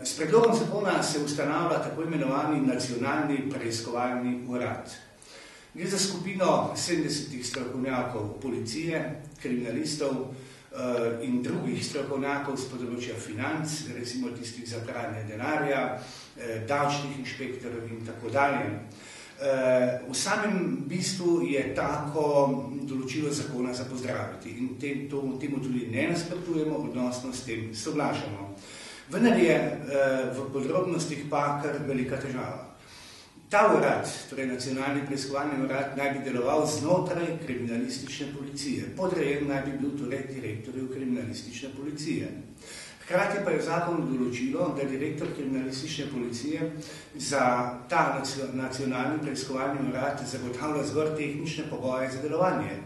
S predlogom zakona se ustanavlja tako imenovani nacionalni preiskovalni urad. Gre za skupino 70 strokovnjakov policije, kriminalistov in drugih strokovnjakov z področja financ, recimo tistih za pranje denarja, davčnih inšpektorjev in tako dalje. V samem bistvu je tako določilo zakona za pozdraviti in temu tudi ne nasprotujemo, odnosno s tem soglašamo. Vendar je v podrobnostih pa kar velika težava. Ta urad, torej nacionalni preiskovalni urad, naj bi deloval znotraj kriminalistične policije. Podrejen naj bi bil torej direktorju kriminalistične policije. Hkrati pa je zakon določilo, da direktor kriminalistične policije za ta nacionalni preiskovalni urad zagotavlja zgolj tehnične pogoje za delovanje.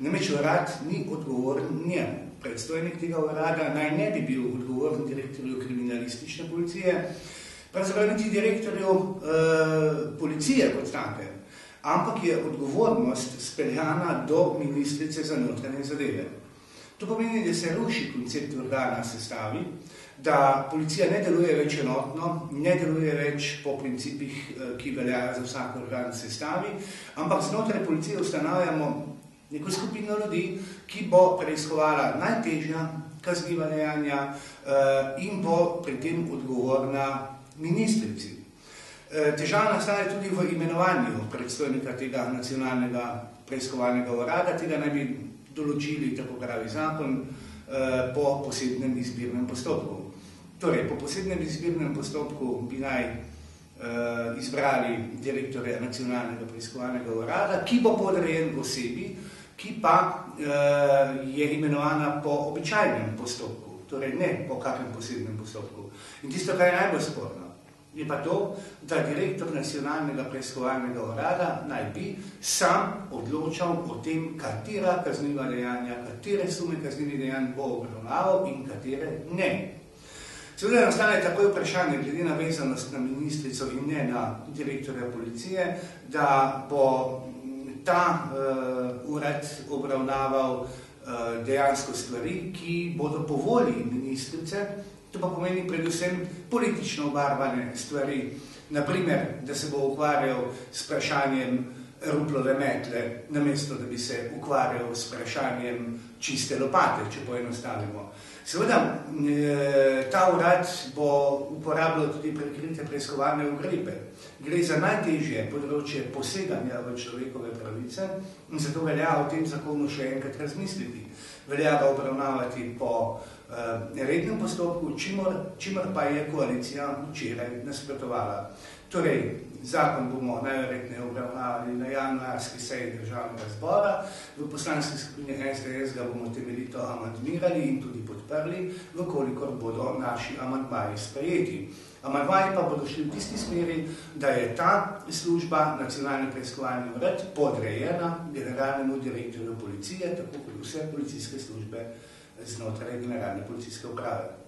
Namreč urad ni odgovoren njemu. Predstojnik tega urada naj ne bi bil odgovoren direktorju kriminalistične policije, pravzaprav niti direktorju policije kot take, ampak je odgovornost speljana do ministrice za notranje zadeve. To pomeni, da se ruši koncept organa sestavi, da policija ne deluje več enotno, ne deluje več po principih, ki veljajo za vsak organ sestavi, ampak znotraj policije ustanavljamo neko skupino ljudi, ki bo preiskovala najtežja kazniva dejanja in bo pri tem odgovorna ministrici. Težava nastaja tudi v imenovanju predstojnika tega nacionalnega preiskovalnega urada, tega naj bi določili, tako pravi zakon, po posebnem izbirnem postopku. Torej, po posebnem izbirnem postopku bi naj izbrali direktorja nacionalnega preiskovalnega urada, ki bo podrejen osebi, ki pa je imenovana po običajnem postopku, torej ne po kakrem posebnem postopku. In tisto, kar je najbolj sporno, je pa to, da direktor nacionalnega preiskovalnega urada naj bi sam odločal o tem, katera kazniva dejanja, katere sume kaznivih dejanj bo obravnaval in katere ne. Seveda nastane takoj vprašanje, glede na vezanost na ministrico in ne na direktorja policije, da bo ta urad obravnaval dejansko stvari, ki bodo po volji ministrice, to pa pomeni predvsem politično obarvane stvari, naprimer, da se bo ukvarjal s vprašanjem ruplove metle, namesto da bi se ukvarjal s vprašanjem čiste lopate, če poenostavimo. Seveda, ta urad bo uporabljal tudi prikrite preiskovalne ukrepe. Gre za najtežje področje poseganja v človekove pravice in zato velja o tem zakonu še enkrat razmisliti. Velja ga obravnavati po rednem postopku, čimor pa je koalicija včeraj nasprotovala. Torej, zakon bomo najverjetneje obravnavali na januarski seji Državnega zbora. V poslanski skupini SDS ga bomo temeljito amandmirali in tudi podprli, vkolikor bodo naši amandmaji sprejeti. Amandmaji pa bodo šli v tisti smeri, da je ta služba, nacionalni preiskovalni urad, podrejena generalnemu direktorju policije, tako kot vse policijske službe znotraj generalne policijske uprave.